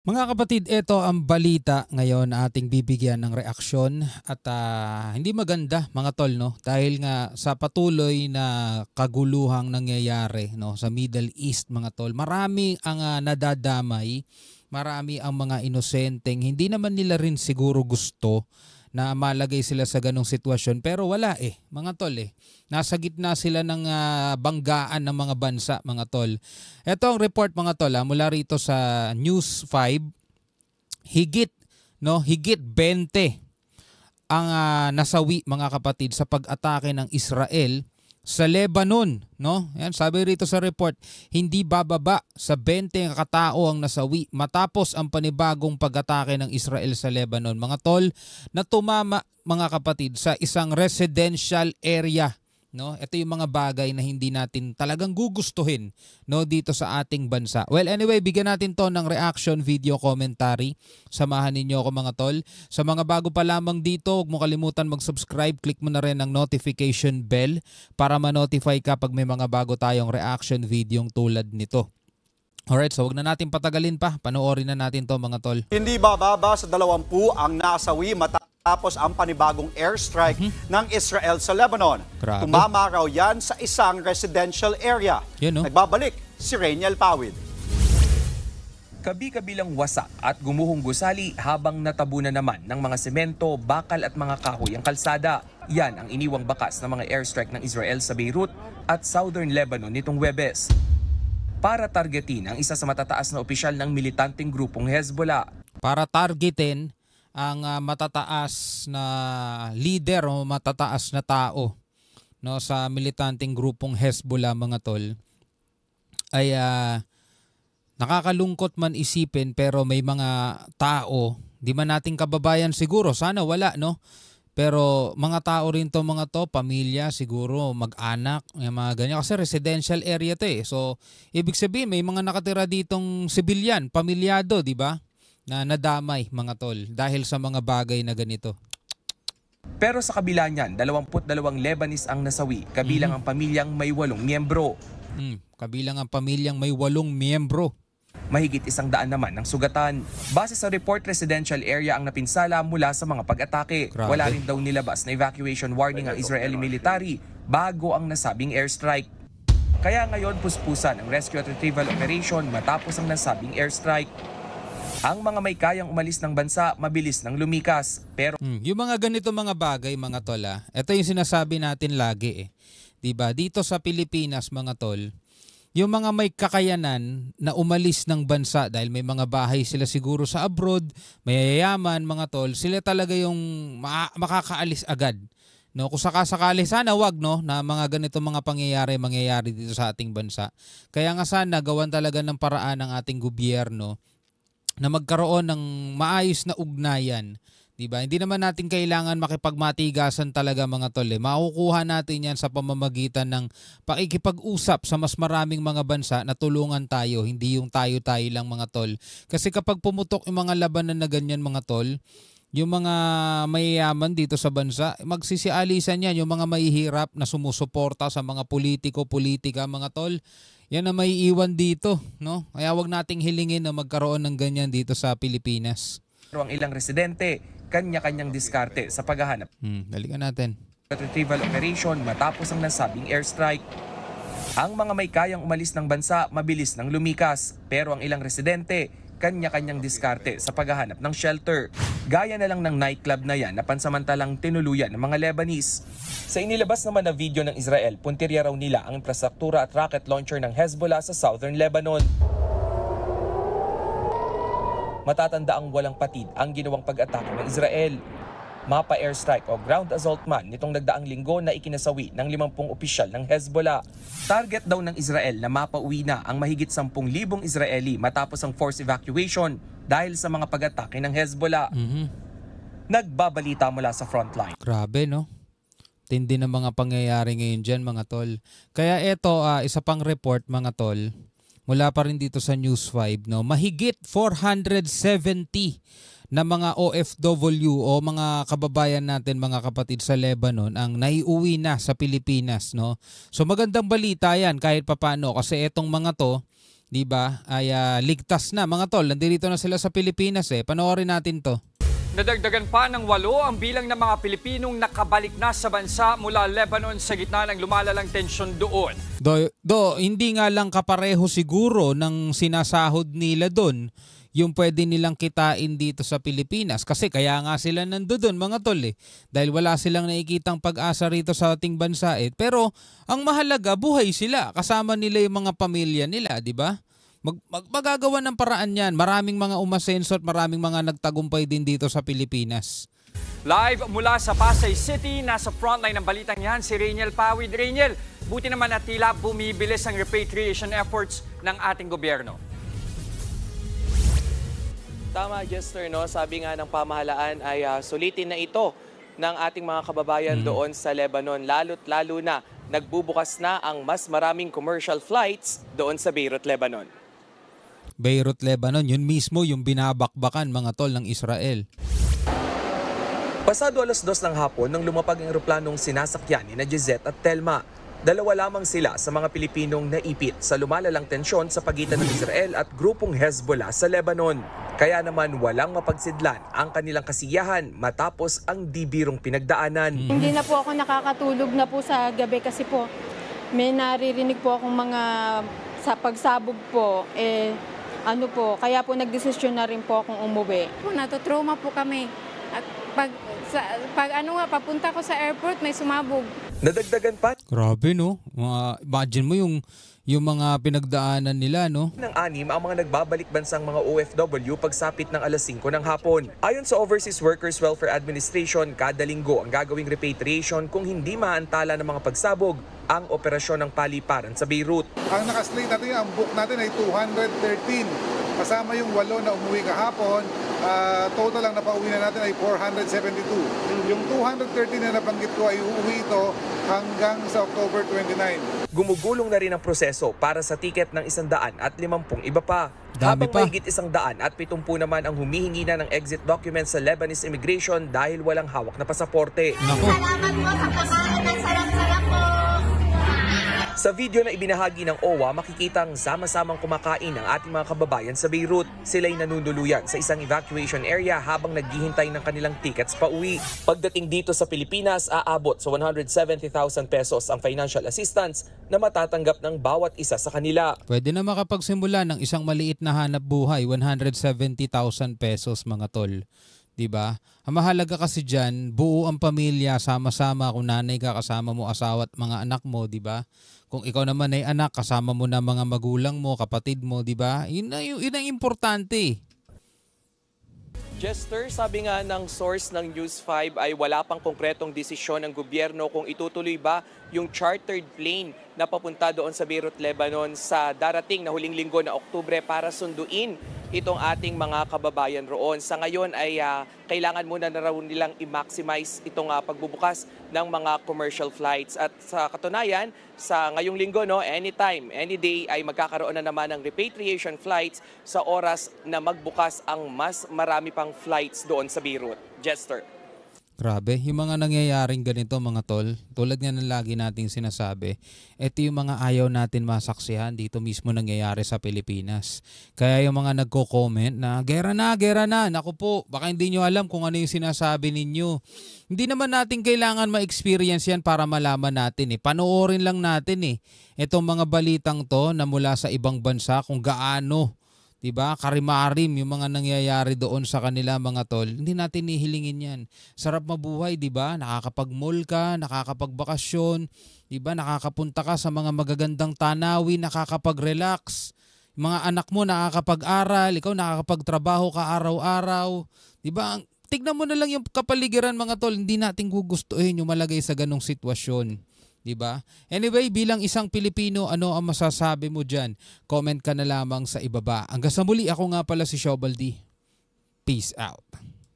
Mga kapatid, ito ang balita ngayon na ating bibigyan ng reaksyon at hindi maganda mga tol, no, dahil nga sa patuloy na kaguluhang nangyayari, no, sa Middle East mga tol. Marami ang nadadamay, marami ang mga inosenteng hindi naman nila rin siguro gusto na malagay sila sa ganong sitwasyon, pero wala mga tol Nasa gitna sila ng banggaan ng mga bansa mga tol. Ito ang report mga tol mula rito sa News 5. Higit 20 ang nasawi mga kapatid sa pag-atake ng Israel sa Lebanon, no? Yan, sabi rito sa report, hindi bababa sa 20 katao ang nasawi matapos ang panibagong pag-atake ng Israel sa Lebanon. Mga tol, na tumama mga kapatid sa isang residential area. No, ito yung mga bagay na hindi natin talagang gugustuhin, no, dito sa ating bansa. Well, anyway, bigyan natin to ng reaction video commentary. Samahan ninyo ako mga tol. Sa mga bago pa lamang dito, huwag mo kalimutan mag-subscribe. Click mo na rin ang notification bell para ma-notify ka pag may mga bago tayong reaction video tulad nito. Alright, so huwag na natin patagalin pa. Panoorin na natin to mga tol. Hindi bababa sa 20 ang nasawi matapos ang panibagong airstrike ng Israel sa Lebanon. Grabe. Tumama raw yan sa isang residential area. Yan, no? Nagbabalik si Rainiel Pawid. Kabi-kabilang wasak at gumuhong gusali habang natabunan naman ng mga semento, bakal at mga kahoy ang kalsada. Yan ang iniwang bakas ng mga airstrike ng Israel sa Beirut at Southern Lebanon nitong Huwebes para targetin ang isa sa matataas na opisyal ng militanteng grupong Hezbollah. Para targetin ang matataas na leader o matataas na tao, no, sa militanteng grupong Hezbollah mga tol, ay nakakalungkot man isipin, pero may mga tao, di man nating kababayan siguro, sana wala, no? Pero mga tao rin to mga to, pamilya siguro, mag-anak, mga ganyan. Kasi residential area to So, ibig sabihin may mga nakatira ditong sibilyan, pamilyado, di ba? Na nadamay mga tol dahil sa mga bagay na ganito. Pero sa kabila niyan, 22 Lebanese ang nasawi, kabilang ang pamilyang may 8 miyembro. Kabilang ang pamilyang may 8 miyembro. Mahigit 100 naman ang sugatan. Base sa report, residential area ang napinsala mula sa mga pag-atake. Grabe. Wala rin daw nilabas na evacuation warning ang Israeli military bago ang nasabing airstrike. Kaya ngayon puspusan ang rescue at retrieval operation matapos ang nasabing airstrike. Ang mga may kayang umalis ng bansa, mabilis nang lumikas. Pero Yung mga ganito mga bagay mga tol, ito yung sinasabi natin lagi Diba? Dito sa Pilipinas mga tol, yung mga may kakayanan na umalis ng bansa dahil may mga bahay sila siguro sa abroad, mayayaman mga tol, sila talaga yung makakaalis agad. No, kung sakasakali sana wag, no, na mga ganito mga mangyayari dito sa ating bansa. Kaya nga sana gawan talaga ng paraan ng ating gobyerno na magkaroon ng maayos na ugnayan. Diba? Hindi naman natin kailangan makipagmatigasan talaga mga tol. Makukuha natin yan sa pamamagitan ng pakikipag-usap sa mas maraming mga bansa na tulungan tayo, hindi yung tayo-tayo lang mga tol. Kasi kapag pumutok yung mga labanan na ganyan mga tol, yung mga mayayaman dito sa bansa, magsisialisan yan. Yung mga mahihirap na sumusuporta sa mga politiko-politika mga tol, yan na may iwan dito. No? Kaya wag nating hilingin na magkaroon ng ganyan dito sa Pilipinas. ang ilang residente, kanya-kanyang diskarte sa paghahanap. Dalikan natin. Retrieval operation matapos ang nasabing airstrike. Ang mga may kayang umalis ng bansa, mabilis nang lumikas. Pero ang ilang residente, kanya-kanyang diskarte sa paghahanap ng shelter. Gaya na lang ng nightclub na yan na pansamantalang tinuluyan ng mga Lebanese. Sa inilabas naman na video ng Israel, puntirya raw nila ang infrastruktura at rocket launcher ng Hezbollah sa Southern Lebanon. Matatanda ang walang patid ang ginawang pag-atake ng Israel. Mapa airstrike o ground assault man nitong nagdaang linggo na ikinasawi ng 50 opisyal ng Hezbollah. Target daw ng Israel na mapauwi na ang mahigit 10,000 Israeli matapos ang forced evacuation dahil sa mga pag-atake ng Hezbollah. Nagbabalita mula sa frontline. Grabe, no? Tindi ng mga pangyayari ngayon dyan mga tol. Kaya ito, isa pang report mga tol, mula pa rin dito sa News 5, no? Mahigit 470 na mga OFW o mga kababayan natin, mga kapatid sa Lebanon, ang naiuwi na sa Pilipinas, no? So magandang balita yan kahit papano, kasi etong mga to, 'di ba, ay ligtas na mga tol. Nandito na sila sa Pilipinas Panoorin natin 'to. Nadagdagan pa ng 8 ang bilang ng mga Pilipinong nakabalik na sa bansa mula Lebanon sa gitna ng lumalalang tensyon doon. Hindi nga lang kapareho siguro ng sinasahod nila doon yung pwede nilang kitain dito sa Pilipinas. Kasi kaya nga sila nandoon mga tol dahil wala silang nakikitang pag-asa rito sa ating bansa Pero ang mahalaga, buhay sila. Kasama nila yung mga pamilya nila, di ba? Magagawa ng paraan yan. Maraming mga umasenso at maraming mga nagtagumpay din dito sa Pilipinas. Live mula sa Pasay City, nasa frontline ng balitang yan si Rainiel Pawid. Rainiel, buti naman at tila bumibilis ang repatriation efforts ng ating gobyerno. Tama, Jester, no? Sabi nga ng pamahalaan ay sulitin na ito ng ating mga kababayan doon sa Lebanon. Lalo na nagbubukas na ang mas maraming commercial flights doon sa Beirut, Lebanon. Beirut, Lebanon, yun mismo yung binabakbakan mga tol ng Israel. Pasado 2:00 ng hapon nang lumapag ang eroplanong sinasakyan ni Gisette at Telma. Dalawa lamang sila sa mga Pilipinong naipit sa lumalalang tensyon sa pagitan ng Israel at grupong Hezbollah sa Lebanon. Kaya naman walang mapagsidlan ang kanilang kasiyahan matapos ang di birong pinagdaanan. Hindi na po ako nakakatulog na po sa gabi kasi po may naririnig po akong mga sa pagsabog po. Kaya po nagdesisyon na rin po akong umuwi. Natutrauma po kami. At papunta ko sa airport, may sumabog. Nadagdagan pa Grabe no. Imagine mo yung mga pinagdaanan nila no. ng 6 ang mga nagbabalik bansang mga OFW pagsapit ng 5:00 ng hapon. Ayon sa Overseas Workers Welfare Administration, kada linggo ang gagawing repatriation kung hindi maantala ng mga pagsabog ang operasyon ng paliparan sa Beirut. Ang nakaslate natin, ang book natin ay 213. Kasama yung 8 na umuwi kahapon, total lang na pauwi na natin ay 472. Yung 213 na nabanggit ko ay uuwi ito hanggang sa October 29. Gumugulong na rin ang proseso para sa tiket ng 150 iba pa. Dami Habang pa. mahigit 170 naman ang humihingi na ng exit documents sa Lebanese immigration dahil walang hawak na pasaporte. Naku. Salamat po sa pagkain ng sarap-sarap po. Sa video na ibinahagi ng OWA, makikitang sama-samang kumakain ang ating mga kababayan sa Beirut. Sila'y nanunuluyan sa isang evacuation area habang naghihintay ng kanilang tickets pa uwi. Pagdating dito sa Pilipinas, aabot sa 170,000 pesos ang financial assistance na matatanggap ng bawat isa sa kanila. Pwede na makapagsimula ng isang maliit na hanap buhay, 170,000 pesos mga tol. 'Di ba? Ang mahalaga kasi diyan, buo ang pamilya, sama-sama, kung nanay ka kasama mo asawa at mga anak mo, 'di ba? Kung ikaw naman ay anak, kasama mo na mga magulang mo, kapatid mo, 'di ba? Yun ang importante. Jester, sabi nga ng source ng News 5 ay wala pang konkretong desisyon ng gobyerno kung itutuloy ba yung chartered plane na papunta doon sa Beirut, Lebanon sa darating na huling linggo na Oktubre para sunduin itong ating mga kababayan roon. Sa ngayon ay kailangan muna na raw nilang i-maximize itong pagbubukas ng mga commercial flights. At sa katunayan, sa ngayong linggo, anytime, any day ay magkakaroon na naman ng repatriation flights sa oras na magbukas ang mas marami pang flights doon sa Beirut. Jester. Grabe, yung mga nangyayaring ganito mga tol, tulad nga ng lagi nating sinasabi, ito yung mga ayaw natin masaksihan dito mismo nangyayari sa Pilipinas. Kaya yung mga nagko-comment na, gera na, naku po, baka hindi nyo alam kung ano yung sinasabi ninyo. Hindi naman natin kailangan ma-experience yan para malaman natin Panoorin lang natin Itong mga balitang to na mula sa ibang bansa kung gaano, diba? Karimarim yung mga nangyayari doon sa kanila mga tol. Hindi natin nihilingin yan. Sarap mabuhay, diba? Nakakapag-mall ka, nakakapagbakasyon, diba? Nakakapunta ka sa mga magagandang tanawin, nakakapag-relax. Mga anak mo nakakapag-aral, ikaw nakakapagtrabaho ka araw-araw. Diba? Tignan mo na lang yung kapaligiran mga tol. Hindi natin gugustuhin yung malagay sa ganong sitwasyon. Diba? Anyway, bilang isang Pilipino, ano ang masasabi mo dyan? Comment ka na lamang sa ibaba. Hanggang sa muli, ako nga pala si Shobaldi. Peace out.